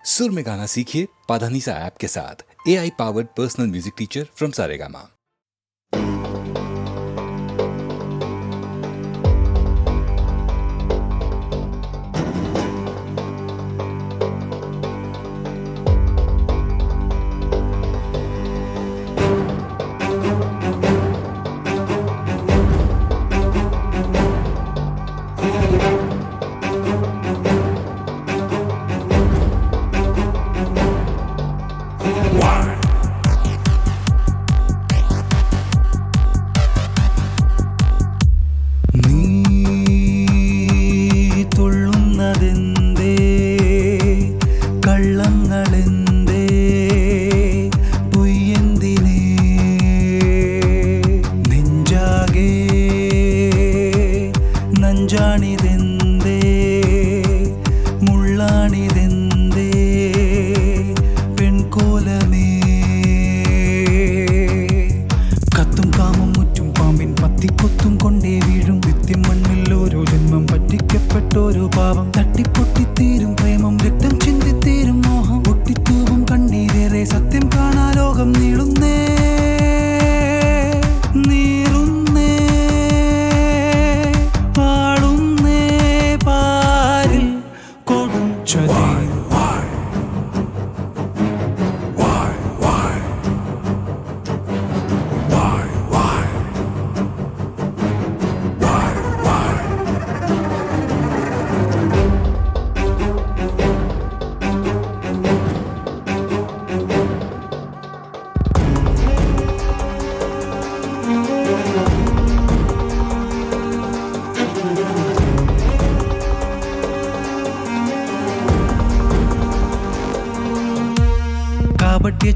सुर में गाना सीखिए पाधानीसा ऐप के साथ। AI powered personal music teacher from Saregama.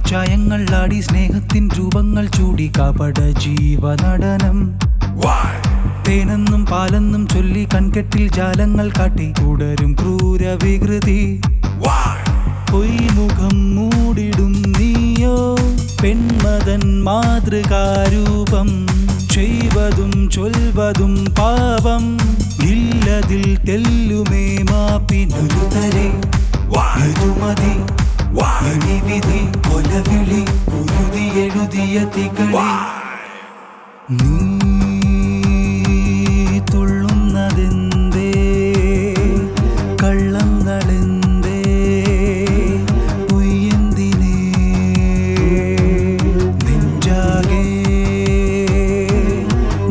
ചായങ്ങൾ ആടി സ്നേഹത്തിൻ രൂപങ്ങൾ ചൂടി കാപട ജീവനടനം തേനെന്നും പാലെന്നും ചൊല്ലി കൺകെട്ടിൽ ജാലങ്ങൾ കാട്ടി തുടരും ക്രൂര വികൃതി പൊയ്മുഖം മൂടിടും നീയോ പെൺമതൻ മാതൃകാരൂപം ചെയ്വതും ചൊൽവതും പാപം ഇല്ലതിൽ തെല്ലുമേ മാപ്പിനൊരുതരെ മതി വിധി കൊലവിളി ഉരുതി എഴുതിയ തികളി നീ തുള്ളുന്നതെന്തേ കള്ളങ്ങളെന്തേ പൊയ്യെന്തിനേ നെഞ്ചാകെ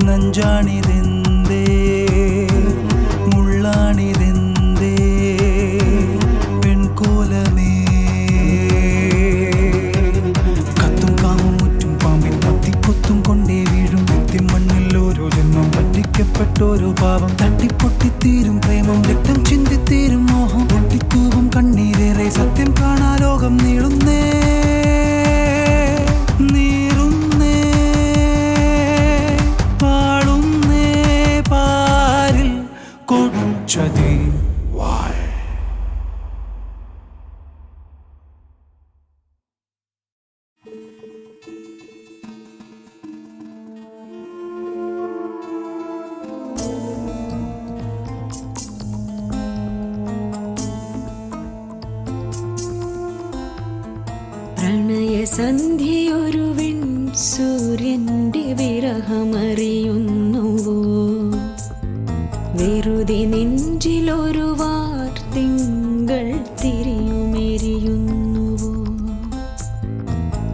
നഞ്ചാണിതെന്തേ മുള്ളാണിതെന്തേ പെൺകോലമേ പ്പെട്ടോരോ പാവം തട്ടിപ്പൊട്ടിത്തീരും പ്രേമം രക്തം ചിന്തിത്തീരും മോഹം പൊട്ടിത്തൂവും കണ്ണീരേറെ സത്യം കാണാ ലോകം നീളുന്നേ നീറുന്നേ പാടുന്നേ പാരിൽ കൊടുച്ചതേ സന്ധ്യയൊരുവിൻ സൂര്യന്റെ വിരഹമറിയുന്നുവോ വെറുതെ നെഞ്ചിലൊരു വാർത്തിങ്കൾ തിരിയുമെരിയുന്നുവോ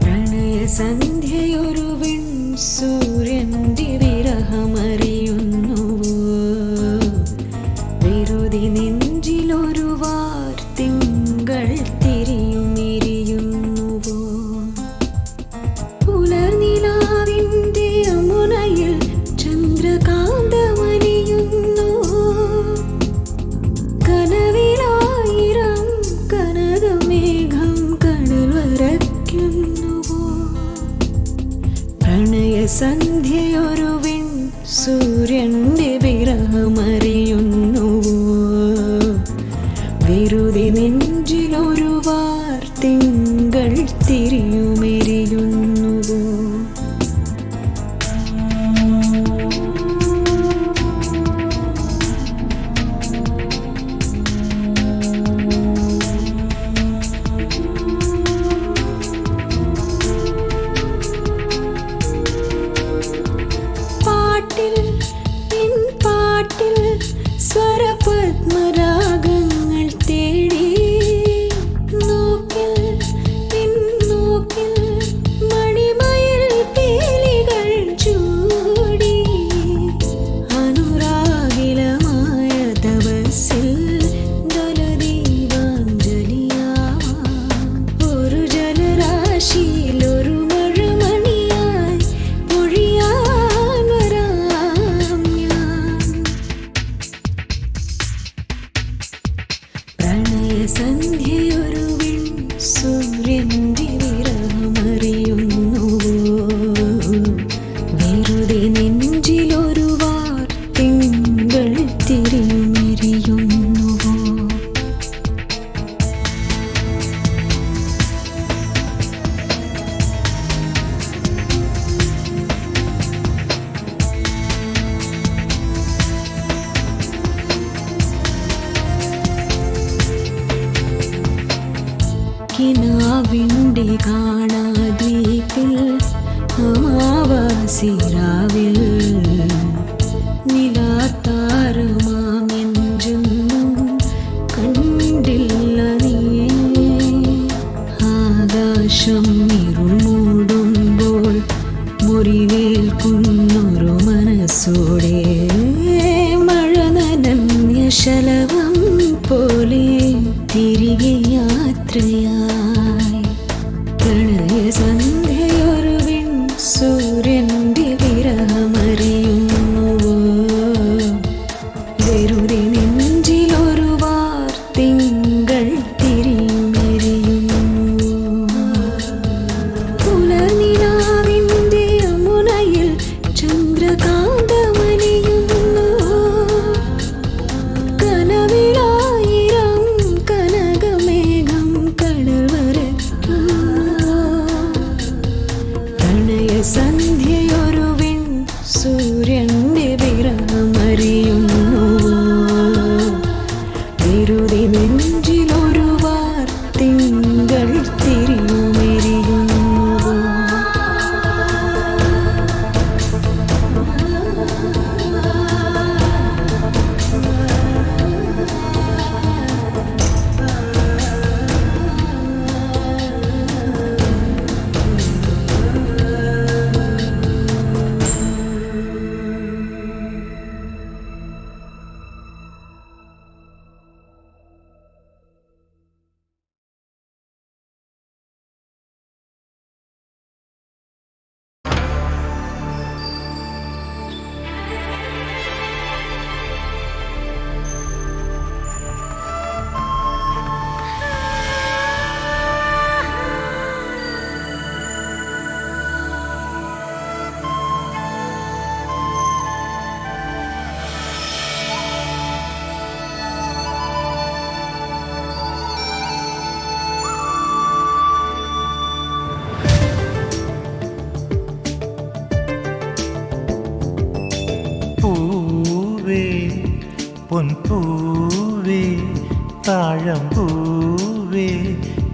പ്രണയസന്ധ്യയൊരുവിൻ സൂര്യന്റെ വിരഹമറിയുന്നുവോ വെറുതെ നെഞ്ചിലൊരു വാർത്തിങ്കൾ തിരിയുമെരിയുന്നുവോ പുലർനിലാവിന്റെ യമുനയിൽ ചന്ദ്രകാന്തമണിയുന്നു കനവിലായിരം കനകമേഘം കടൽ വരയ്ക്കുന്നുവോ പ്രണയസന്ധ്യയൊരുവിൻ സൂര്യന്റെ വിരഹമറിയുന്നുവോ വെറുതെ നെഞ്ചിലൊരു വാർത്തിങ്കൾ തിരിയുമെരിയുന്നുവോ നെഞ്ചിലൊരു സൂര്യന്റെ വിരഹമറിയുന്നു വെറുതെ നെഞ്ചിലൊരു തിങ്കൾ തിരിയുമെരിയുന്നുവോ കിനാവിൻ്റെ കാണാദ്വീപിൽ അമാവാസിരാവിൽ നിലാത്താരമാമെഞ്ചൊന്നും കണ്ടില്ല നീ ആകാശം ഇരുൾ മൂടുമ്പോൾ മുറിവേൽക്കുന്നൊരു മനസ്സോടെ മഴ നനഞ്ഞ ശലഭം പോലെ തിരികെ യാത്രയായി പ്രണയസന്ധ്യയൊരു സൂര്യന്റെ വിരഹമറിയുന്നുവോ വെറുതെ നെഞ്ചിലൊരു തിങ്കൾ തിരിയുമെരിയുന്നു പുലർനിലാവിൻ്റെ യമുനയിൽ ചന്ദ്രകാന്തമലിയുന്നു കനവിലായിരം കനകമേഘം കടൽ വരയ്ക്കുന്നു പ്രണയസന്ധ്യയൊരു സൂര്യന്റെ വിരഹമറിയുന്നു വെറുതെ നെഞ്ചിലൊരു തിങ്കൾ തിരിയുമെരിയുന്നു പൊൻപൂവേ താഴമ്പൂവേ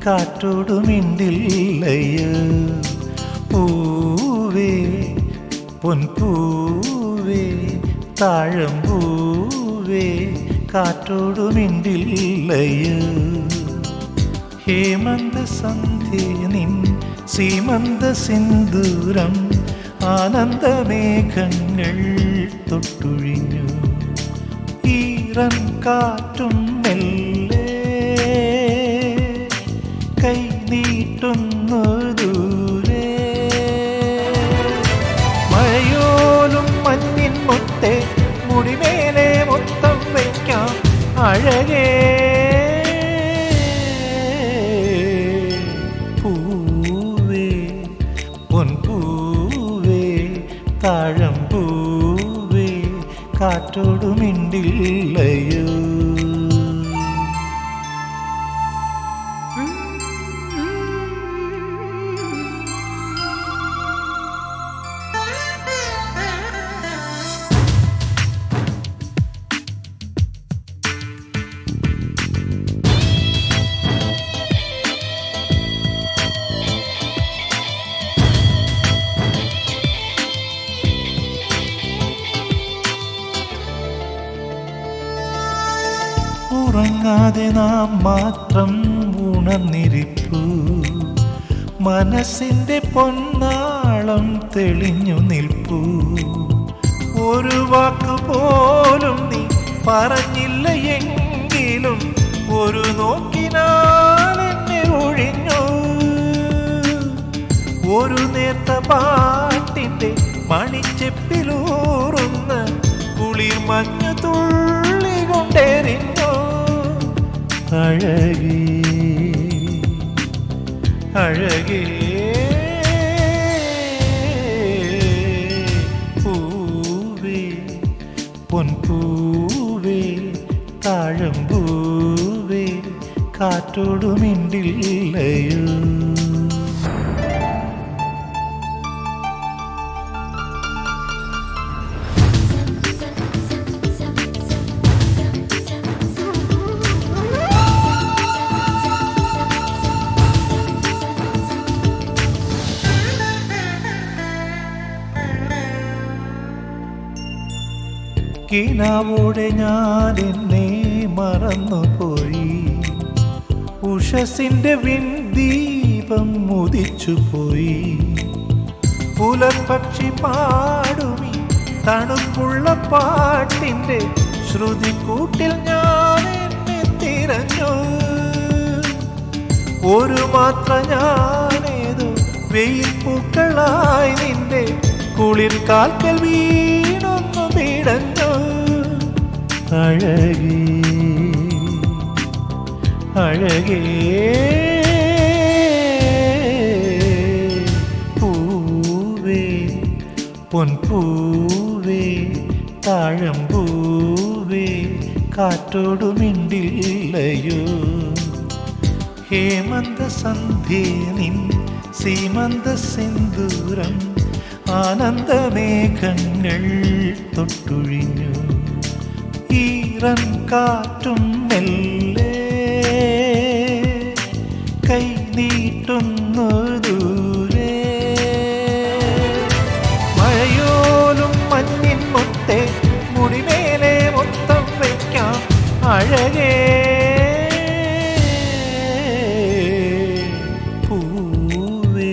കാറ്റോടു മിണ്ടില്ലയോ പൂവേ പൊൻപൂവേ താഴമ്പൂവേ കാറ്റോടു മിണ്ടില്ലയോ ഹേമന്ത സന്ധ്യ നിൻ സീമന്ത സിന്ദൂരം ആനന്ദമേഘങ്ങൾ തൊട്ടുഴിഞ്ഞു ഈറൻ കാറ്റും മെല്ലെ കൈ നീട്ടുന്നു ദൂരെ മഴയോലും മഞ്ഞിൻ മുത്തെ മുടിമേലെ മൊത്തം വയ്ക്കാം അഴകേ പൂവേ പൊൻപൂവേ താഴമ്പൂവേ കാറ്റോടു മിണ്ടില്ലയോ ഉറങ്ങാതെ നാം മാത്രം ഉണർന്നിരിപ്പു മനസ്സിൻ്റെ പൊന്നാളം തെളിഞ്ഞു നിൽപ്പൂ ഒരു വാക്ക് പോലും നീ പറഞ്ഞില്ല എങ്കിലും ഒരു നോക്കിനാൽ എന്നെ ഒഴിഞ്ഞു ഒരു നേർത്ത പാട്ടിൻ്റെ മണിച്ചെപ്പിലൂറുന്ന കുളിർ മഞ്ഞു തുള്ളി കൊണ്ടെറിഞ്ഞു അഴകേ അഴകേ പൂവേ പൊൻപൂവേ താഴമ്പൂവേ കാറ്റോടു മിണ്ടില്ലയോ കിനാവോടെ ഞാൻ എന്നെ മറന്നുപോയി ഉഷസിന്റെ വിൺദീപം ഉദിച്ചുപോയി പുലർപക്ഷി പാടുമി തണുപ്പുള്ള പാട്ടിന്റെ ശ്രുതിക്കൂട്ടിൽ ഞാൻ എന്നെ തിരഞ്ഞു ഒരു മാത്ര ഞാനേതോ വെയിൽ പൂക്കളായി നിന്റെ കുളിർ കാൽക്കൽ വീണൊന്നു പിടഞ്ഞു അഴകേ അഴകേ പൂവേ പൊൻപൂവേ താഴമ്പൂവേ കാറ്റോടു മിണ്ടില്ലയോ ഹേമന്ത സന്ധ്യേ നിൻ സീമന്ത സിന്ദൂരം ആനന്ദമേഘങ്ങൾ തൊട്ടുഴിഞ്ഞു ഈറൻ കാറ്റും മെല്ലെ കൈ നീട്ടുന്നു ദൂരെ മഴയോലും മഞ്ഞിൻ മുത്തേ മുടിമേലെ മൊത്തം വയ്ക്കാം അഴകേ പൂവേ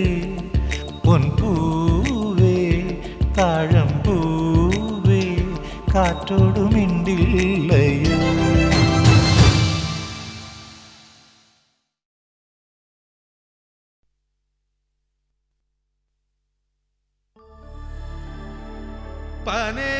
പൊൻപൂവേ താഴമ്പൂവേ കാറ്റോടു മിണ്ടില്ലയോ പനേ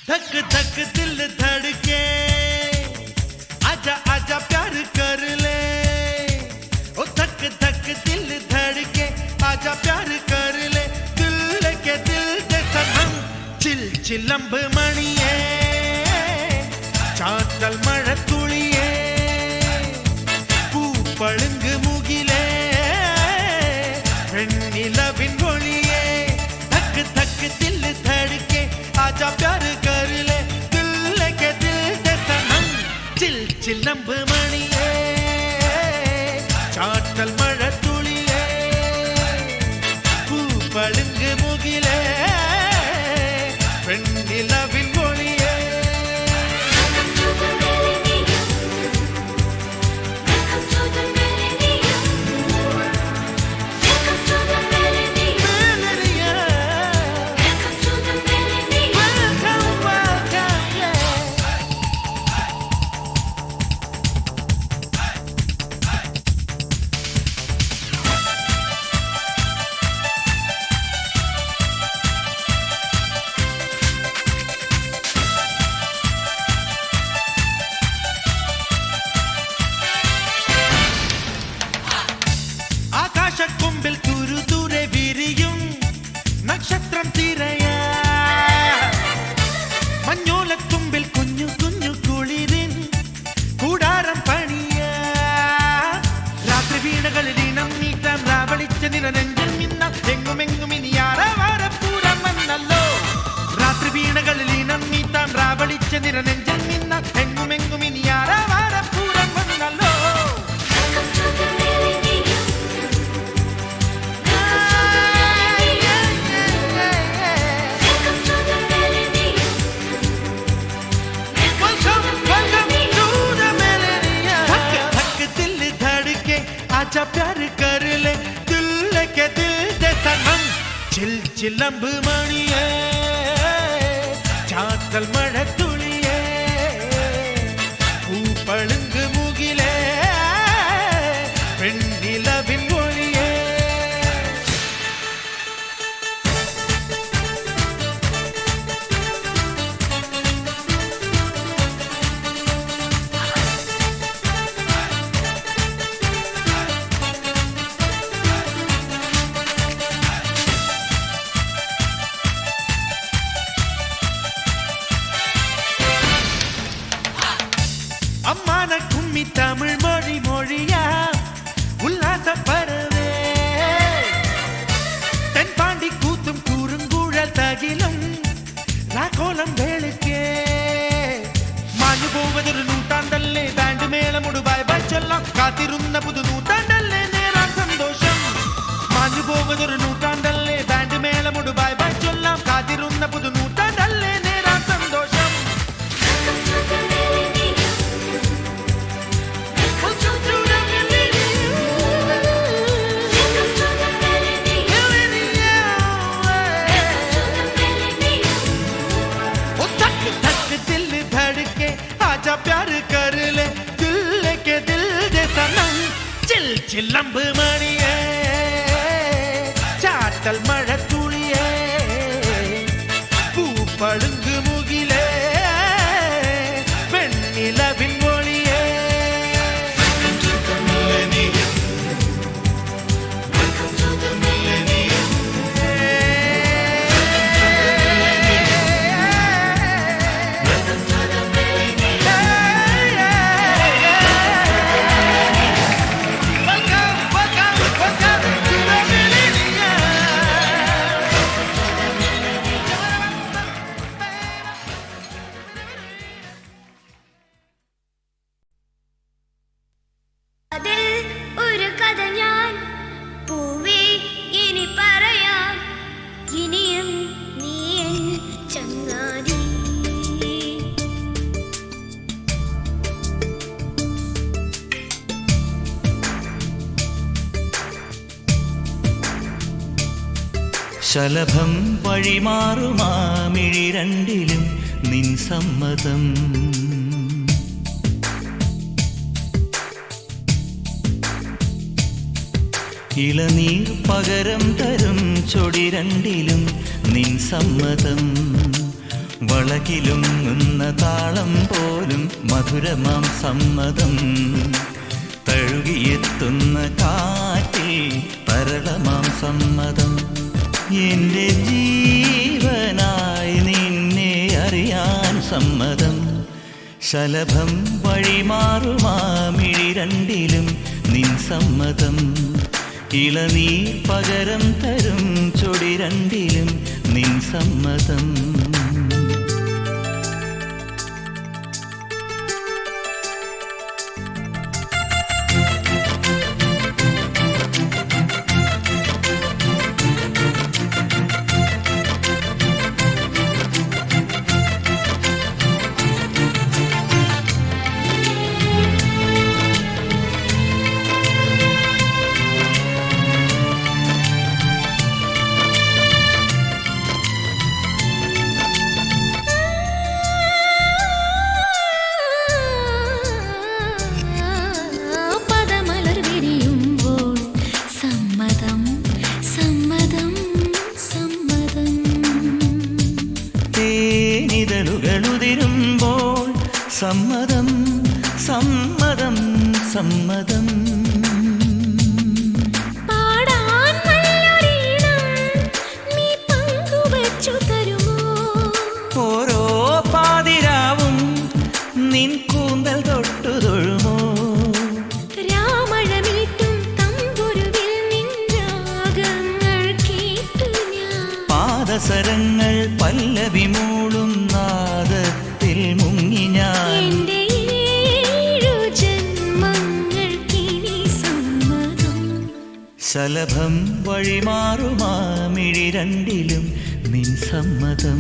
धक धक दिल धड़के आजा आजा प्यार कर ले ओ धक धक दिल धड़के आजा प्यार कर ले दिल के दिल दे सनम चिल चिलंब मणिये चाटल मഴത്തുളിയേ പൂപ്പളുങ്ക് മുകിലേ വെണ്ണിലവിൻ ഒളിയേ धक धक दिल धड़के आजा प्यार कर ले दिल के दिल दे सनम चिल चिलंब मणिये चाटल मഴത്തുளிയേ പൂപ്പളുങ്ക് മുകിലേ വെണ്ണിലവിൻ ഒളിയേ ചില്ലമ്പ് മണിയേ ചാത്തൽ മഴത്തുള്ളിയേ പൂപ്പളുങ്ക് മുകിലേ പെണ്ണിലവിൻ മൊഴിയേ அம்மான கும்மி தமிழ் மொழி மொழியா உல்லாச பறவே தென்பாண்டி கூத்தும் கூறுங்குழல் தகிலும் ராகோலம் வேளுக்கே മാഞ്ഞു പോവതൊരു നൂറ്റാണ്ടല്ലേ ബാൻഡ് മേളമുടു ബൈ ബൈ ചൊല്ലാം കാത്തിരുന്ന പുതു നൂറ്റാണ്ടല്ലേ നേരാൻ സന്തോഷം മാഞ്ഞു പോവതൊരു നൂറ്റാണ്ടല്ലേ ബാൻഡ് മേളമുടു ബൈ ബൈ ചൊല്ലാം കാത്തിരുന്ന പുതു നൂറ്റാണ്ടല്ലേ നേരാൻ സന്തോഷം प्यार कर ले दिल के दिल जैसा नंग चिल चिलंब मणिये चाटल मഴത്തുള്ളിയേ പൂപ്പളുങ്ക് മുകിലേ പെണ്ണിലവിൻ മൊഴിയേ ശലഭം വഴിമാറുമാമിഴി രണ്ടിലും നിൻ സമ്മതം ഇളനീർ പകരം തരും ചൊടി രണ്ടിലും നിൻ സമ്മതം വളകിലുങ്ങുന്ന താളം പോലും മധുരമാം സമ്മതം തഴുകിയെത്തുന്ന കാറ്റിൽ തരളമാം സമ്മതം എന്റെ ജീവനായി നിന്നെ അറിയാൻ സമ്മതം ശലഭം വഴിമാറുമാമിഴി രണ്ടിലും നിൻ സമ്മതം ഇളനീർ പകരം തരും ചൊടി രണ്ടിലും നിൻ സമ്മതം സമ്മതം സമ്മതം സമ്മതം പാടാൻ നല്ലൊരീണം നീ പങ്കുവച്ചു തരുമോ ഓരോ പാതിരാവും നിൻ കൂന്തൽ തൊട്ടു തൊഴുമോ രാമഴമീട്ടും തമ്പുരുവിൽ നിൻ രാഗങ്ങൾ കേട്ടു ഞാൻ പാദസരങ്ങൾ പല്ലവി മൂളും നാദത്തിൽ മുങ്ങി ഞാൻ എന്റെ ഏഴു ജന്മങ്ങൾക്കിനി സമ്മതം ശലഭം വഴിമാറുമാമിഴി രണ്ടിലും നിൻ സമ്മതം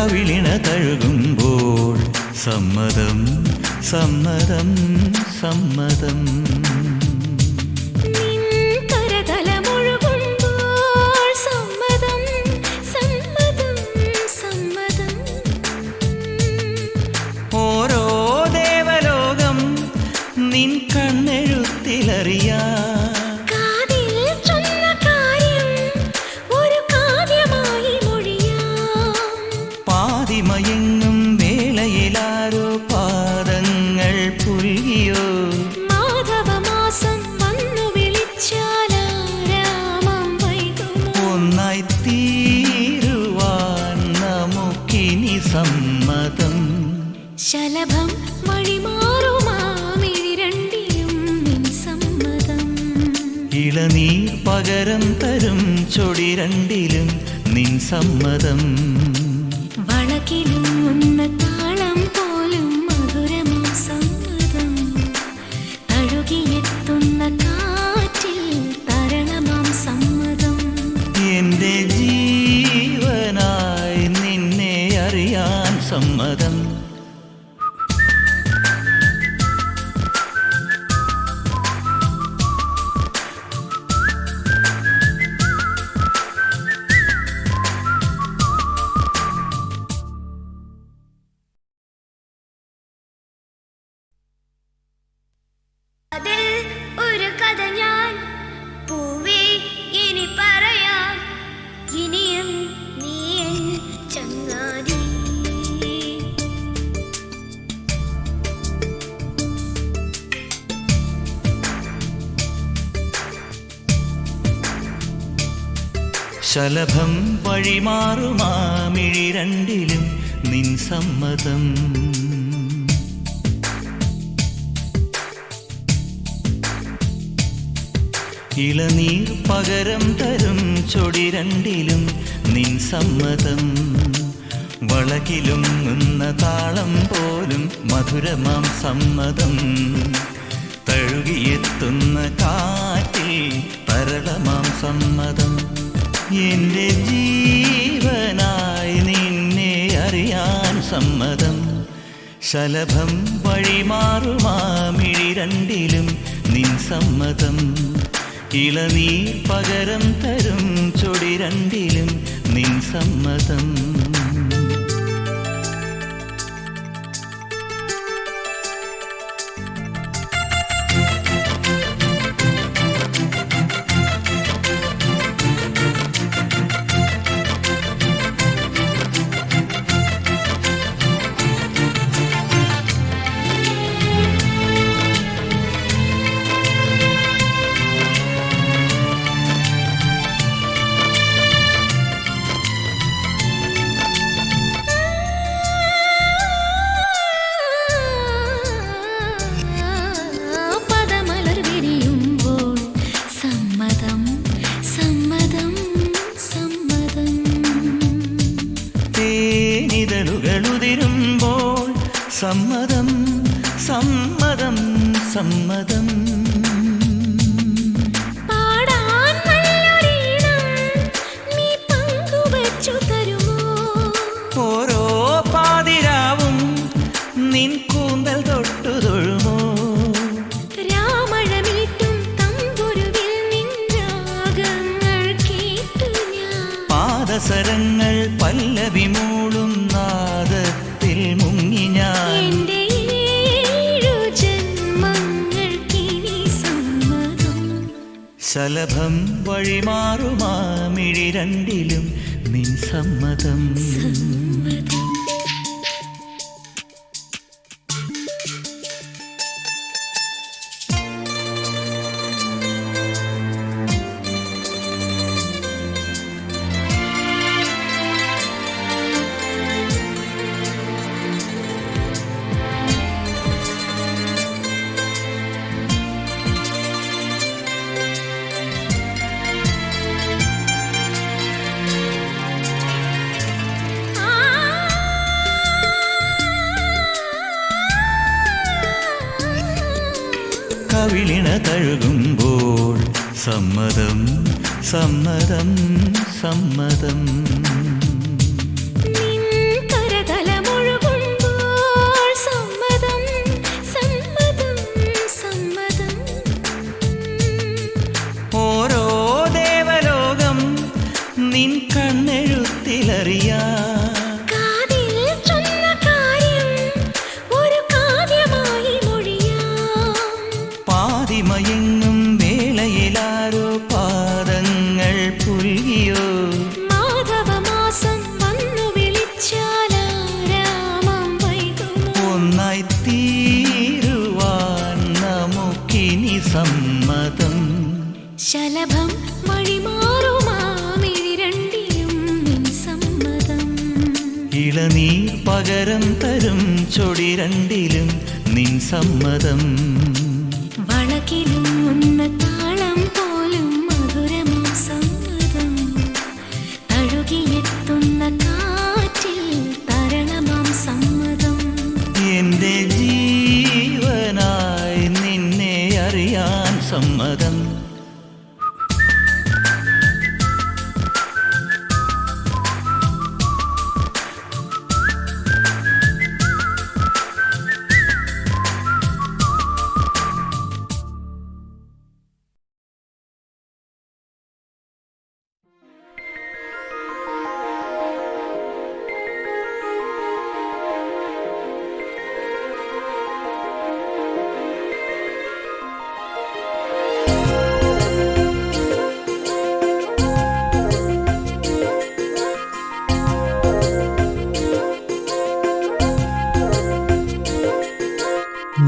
കവിളിണ തഴുകുമ്പോൾ സമ്മതം സമ്മതം സമ്മതം നിൻ കരതലമൊഴുകുമ്പോൾ സമ്മതം സമ്മതം സമ്മതം ഓരോ ദേവലോകം നിൻ കണ്ണെഴുത്തിലറിയാം കാതിൽ ചൊന്ന കാര്യം ഒരു കാവ്യമായി മൊഴിയാം പാതിമയങ്ങും വേളയിലാരോ പാദങ്ങൾ പുൽകിയോ മാധവമാസം വന്നു വിളിച്ചാലാരാമം വൈകുമോ ഒന്നായി തീരുവാൻ നമുക്കിനി സമ്മതം ശലഭം വഴിമാറുമാമിരണ്ടിലും നിൻ സമ്മതം ഇളനീർ പകരം തരും ചൊടി രണ്ടിലും നിൻ സമ്മതം വളകിലുന്ന താളം പോലും മധുരമാം സമ്മതം തഴുകിയെത്തുന്ന കാറ്റിൽ തരണമാം സമ്മതം എന്റെ ജീവനായി നിന്നെ അറിയാൻ സമ്മതം അതിൽ ഒരു കഥ ഞാൻ പൂവേ ഇനി പറയാം ഇനിയും നീ എൻ ചങ്ങാതി ശലഭം വഴിമാറുമാമിഴി രണ്ടിലും നിൻ സമ്മതം ഇളനീർ പകരം തരും ചൊടി രണ്ടിലും നിൻ സമ്മതം വളകിലുങ്ങുന്ന താളം പോലും മധുരമാം സമ്മതം തഴുകിയെത്തുന്ന കാറ്റിൽ തരളമാം സമ്മതം എന്റെ ജീവനായി നിന്നെ അറിയാൻ സമ്മതം ശലഭം വഴിമാറുമാമിഴി രണ്ടിലും നിൻ സമ്മതം ഇളനീർ പകരം തരും ചൊടി രണ്ടിലും നിൻ സമ്മതം പദമലർ വിരിയുമ്പോൾ സമ്മതം സമ്മതം സമ്മതം തേനിതളുകളുതിരുമ്പോൾ സമ്മതം സമ്മതം സമ്മതം പാടാൻ നല്ലൊരീണം നീ പങ്കുവച്ചു തരുമോ ഓരോ പാതിരാവും നിൻ കൂന്തൽ തൊട്ടു തൊഴുമോ രാമഴമീട്ടും തമ്പുരുവിൽ നിൻ രാഗങ്ങൾ കേട്ടു ഞാൻ പാദസരങ്ങൾ പല്ലവി മൂളും നാദത്തിൽ മുങ്ങി ഞാൻ എന്റെ ഏഴു ജന്മങ്ങൾക്കിനി സമ്മതം ശലഭം വഴിമാറുമാമിഴി രണ്ടിലും നിൻ സമ്മതം സമ്മതം കവിളിണ തഴുകുമ്പോൾ സമ്മതം സമ്മതം സമ്മതം നിൻ ഇളനീർ പകരം തരും ചൊടി രണ്ടിലും നിൻ സമ്മതം. വളകിലും ഉന്ന താളം പോലും മധുരമാം സമ്മതം. തഴുകിയെത്തുന്ന കാറ്റിൽ തരണമാം സമ്മതം. എന്റെ ജീവനായി നിന്നെ അറിയാൻ സമ്മതം.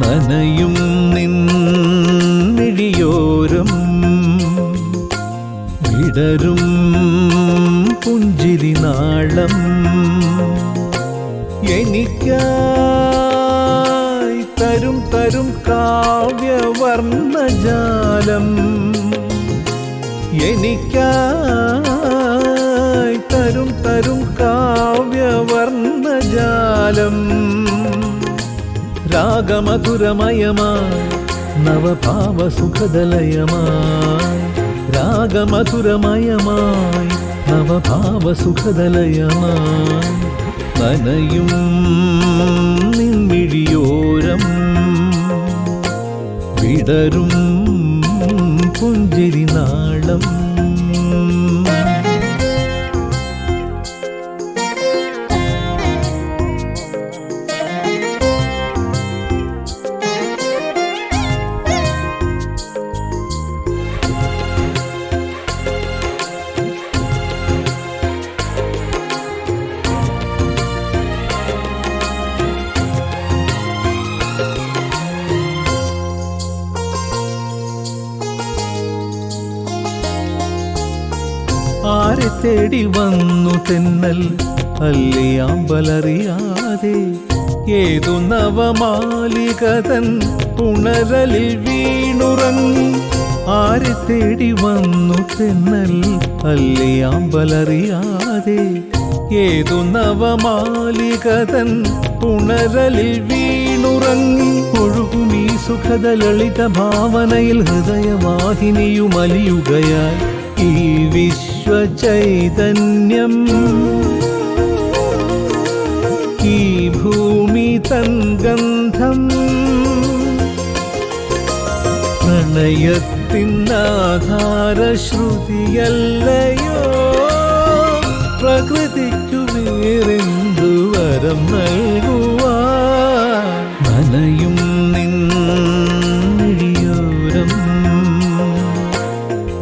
നനയും നിന്നിടിയോരം വിടരും പുഞ്ചിരി നാളം എനിക്കായി തരും തരും കാവ്യവർണ്ണജാലം. എനിക്കായി തരും തരും കാവ്യവർണ്ണജാലം. രാഗമധുരമയമായി നവഭാവസുഖദലയമായി. രാഗമധുരമയമായി നവഭാവസുഖദലയമായി. നനയും നിൻമിഴിയോരം വിടരും പുഞ്ചിരി നാളം. ആരെ തേടി വന്നു തെന്നൽ അല്ലിയാമ്പലറിയാതെ. ഏതു നവമാലികതൻ പുണരലിൽ വീണുറങ്ങി. ആരെ തേടി വന്നു തെന്നൽ അല്ലിയാമ്പലറിയാതെ. ഏതു നവമാലികതൻ പുണരലിൽ വീണുറങ്ങി. ഒഴുകുമീ സുഖദ ലളിത ഭാവനയിൽ ഹൃദയവാഹിനിയുമലിയുകയായി. ഈ വിശ്വചൈതന്യം ഈ ഭൂമി തൻ ഗന്ധം. പ്രണയത്തിനാധാരശ്രുതിയല്ലയോ പ്രകൃതിക്കു വേറെന്തു വരം നൽകുവാൻ. നനയും നിന്നിടിയോരം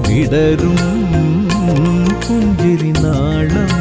വിടരും പുഞ്ചിരി നാളം.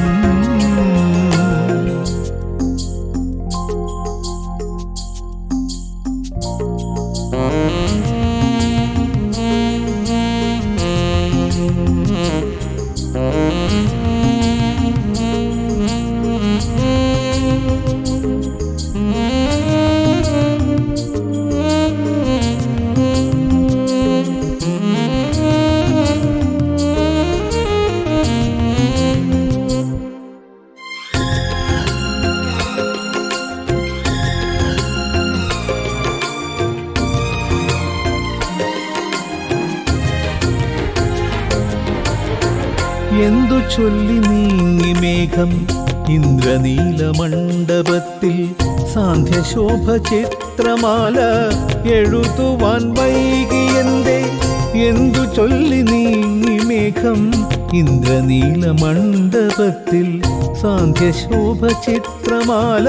എന്തു ചൊല്ലി നീങ്ങി മേഘം ഇന്ദ്രനീലമണ്ഡപത്തിൽ. സാന്ധ്യശോഭ ചിത്രമാല എഴുതുവാൻ വൈകിയെന്തേ. എന്തു ചൊല്ലി നീങ്ങി മേഘം ഇന്ദ്രനീലമണ്ഡപത്തിൽ. സാന്ധ്യശോഭ ചിത്രമാല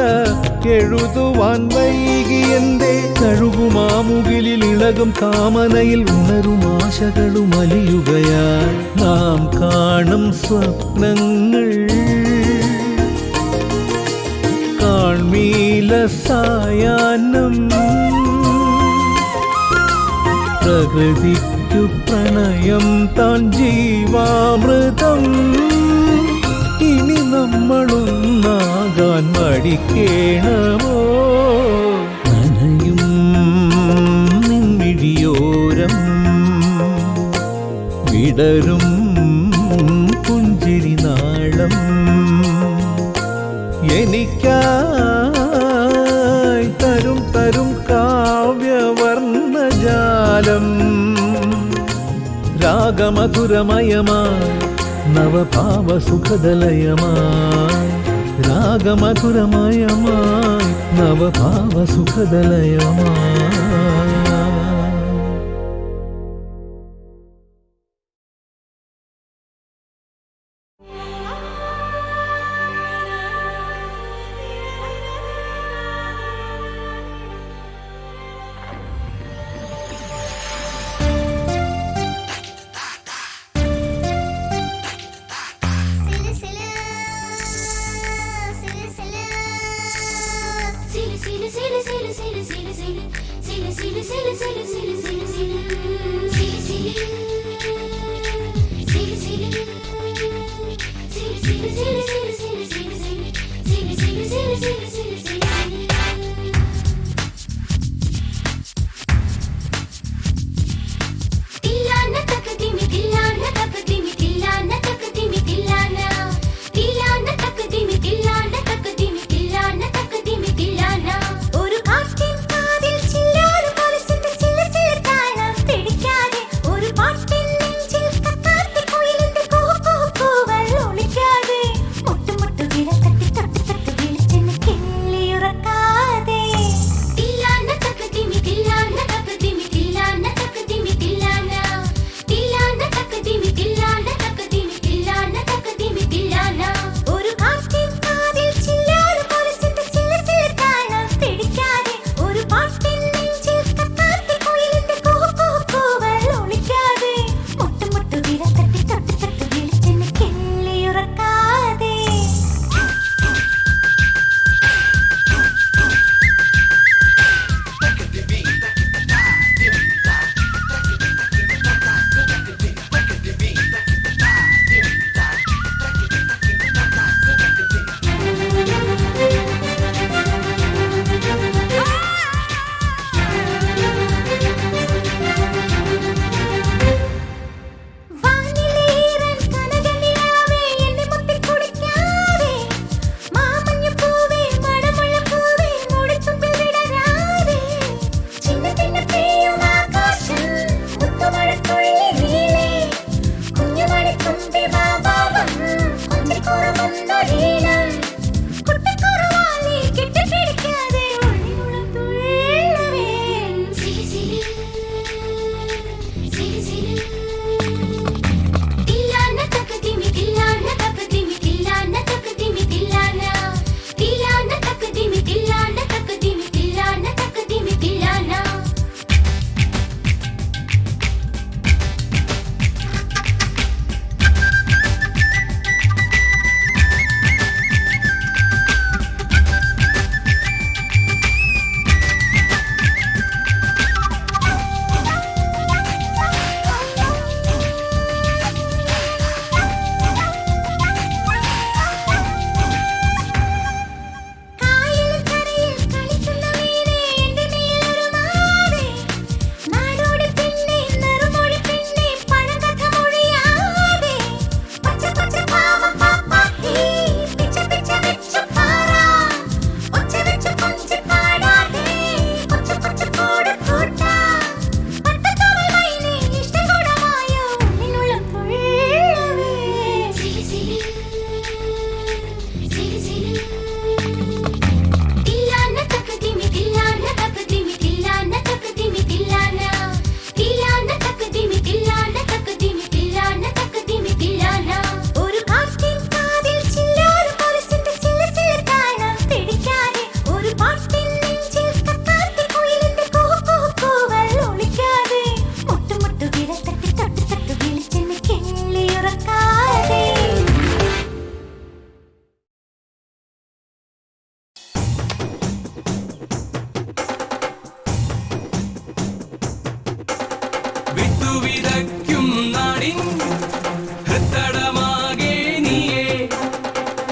എഴുതുവാൻ വൈകിയെന്തേ. കഴുകുമാമുകിലിൽ ഇളകും കാമനയിൽ ഉണരും ആശകളും അലിയുകയാൽ. നാം കാണും സ്വപ്നങ്ങൾ കാൺമീല സായാഹ്നം. പ്രകൃതിക്കു പ്രണയം താൻ ജീവാമൃതം. ഇനി നമ്മളൊന്നാകാൻ പഠിക്കേണമോ നനയും നിൻമിഴിയോരം വിടരും പുഞ്ചിരി നാളം എനിക്കായി തരും തരും കാവ്യവർണ്ണജാലം രാഗമധുരമയമായി നവഭാവസുഖദലയമായി രാഗമധുരമയമായി നവഭാവസുഖദലയമായി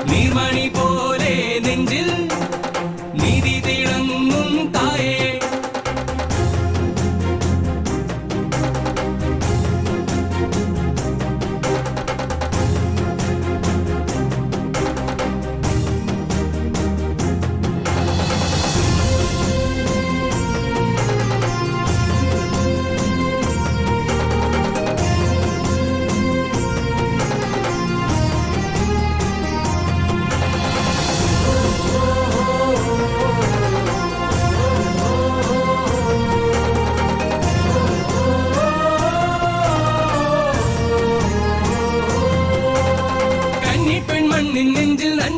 നീർമണി പോലെ നെഞ്ചിൽ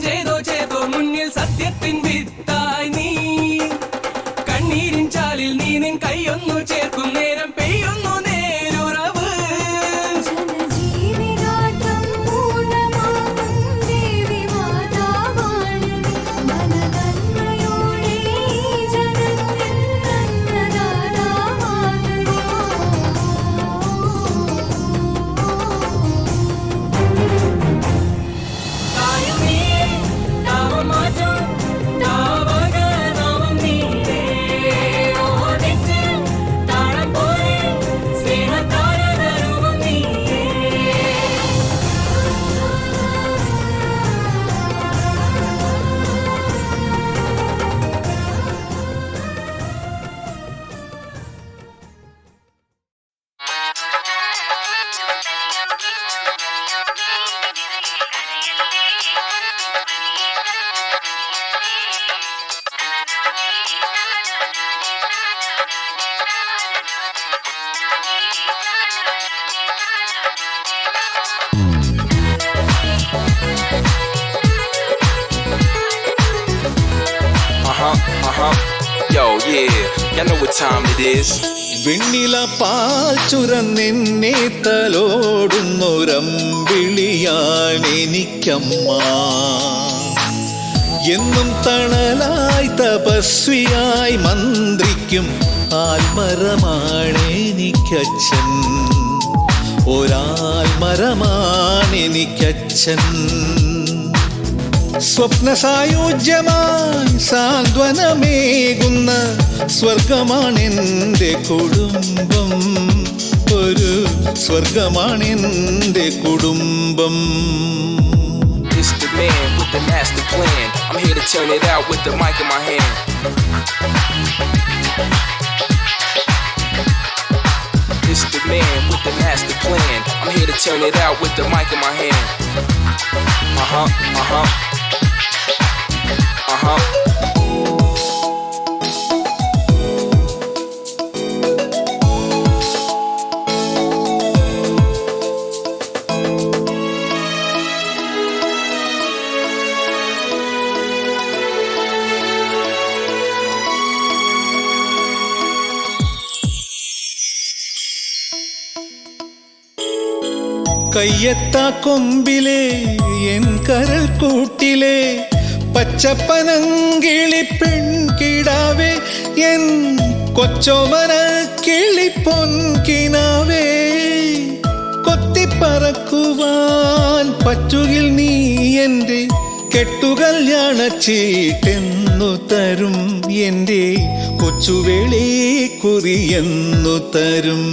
ചെയ്തോ ചെയ്തോ മുന്നിൽ സത്യത്തിൻ വിത്തായി നീ കണ്ണീരിൻ ചാലിൽ നീ നിൻ കൈയൊന്നു ചേർക്കും നേരം പെയ്യുന്നു നേരുറവ് ജനജീവിതാട്ടം പൂർണ്ണമാകും ദേവി മാതാവാണ് മനനന്മയോടെ ജനത്തിൻ നന്മദാതാവാകണേ തായം നീ നാമം മാറ്റും താവക നാമം നീരേ ഓ നെഞ്ചിൽ താളം പോലെ സ്നേഹത്താരകരൂപം നീയേ Yo, yeah, y'all know what time it is. വെണ്ണില പാൽ ചുരന്നെന്നെ തലോടുന്നൊരമ്പിളിയാണെനിക്കമ്മ എന്നും തണലായി തപസ്വിയായി മന്ത്രിക്കും ആൽമരമാണെനിക്കച്ഛൻ ഒരാൽമരമാണെനിക്കച്ഛൻ സ്വപ്ന സായുജ്യമായി സാന്ത്വനമേകുന്ന സ്വർഗമാണെൻ്റെ കുടുംബം ഒരു സ്വർഗമാണെൻ്റെ കുടുംബം It's the man with the master plan. I'm here to turn it out with the mic in my hand. It's the man with the master plan. I'm here to turn it out with the mic in my hand. കയ്യെത്താ കൊമ്പിലെ എൻ കരൾ കൂട്ടിലെ പച്ചപ്പനങ്കിളി പെൺകിടാവേ N കൊച്ചോമന കിളി പൊൻകിനാവേ കൊത്തിപ്പറക്കുവാൻ പറ്റുകിൽ നീ എൻ്റെ കെട്ടുകല്യാണ ചീട്ടെന്നു തരും എൻ്റെ കൊച്ചുവേളി കുറിയെന്നു തരും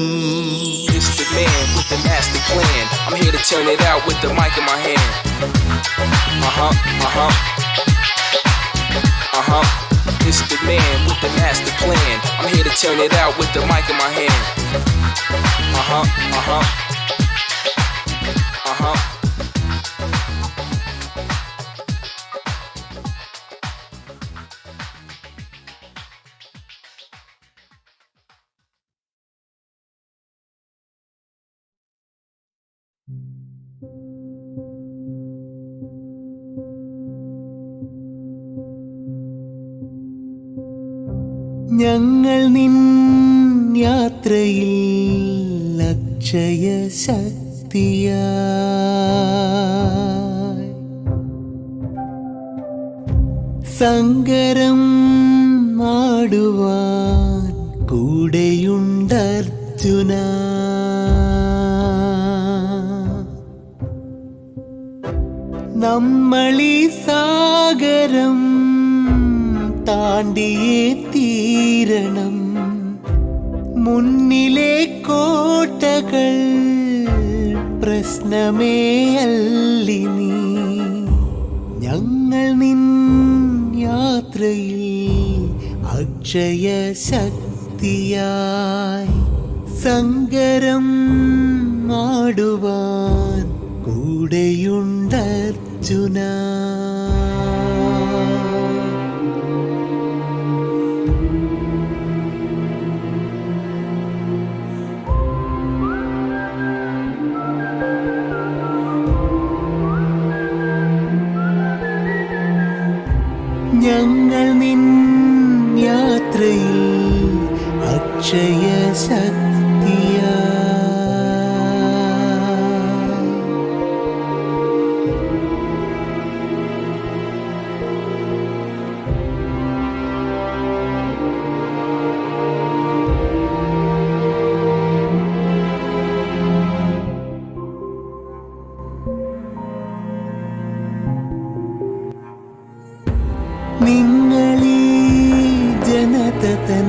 It's the man with the master plan. I'm here to turn it out with the mic in my hand. It's the man with the master plan. I'm here to turn it out with the mic in my hand. ഞങ്ങൾ നിൻ യാത്രയിൽ അക്ഷയ ശക്തിയായി സങ്കരം ആടുവാൻ കൂടെയുണ്ടർജുന നമ്മളീ സാഗരം താണ്ടിയേ തീരണം മുന്നിലെ കോട്ടകൾ പ്രശ്നമേ അല്ലിനി ഞങ്ങൾ നിൻ യാത്രയിൽ അക്ഷയ ശക്തിയായി സങ്കരം ആടുവാൻ കൂടെയുണ്ടർജുന ഞങ്ങൾ നിൻ യാത്രയിൽ അക്ഷയ ശക്തിയ നിങ്ങളീ ജനത തൻ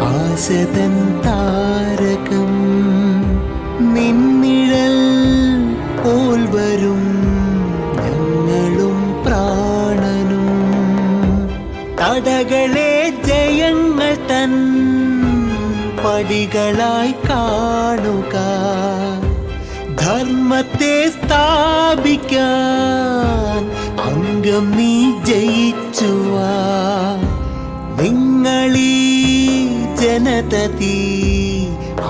ആശതൻ താരകം നിന്നിഴൽ പോൽ വരും ഞങ്ങളും പ്രാണനും തടകളെ ജയങ്ങൾ തൻ പടികളായി കാണുക ധർമ്മത്തെ സ്ഥാപിക്കാൻ അംഗം നീ ജയിച്ചുവാ നിങ്ങളീ ജനതീ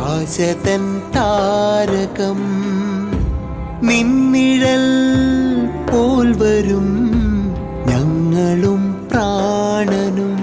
ആശതൻ താരകം നിന്നിഴൽ പോൽ വരും ഞങ്ങളും പ്രാണനും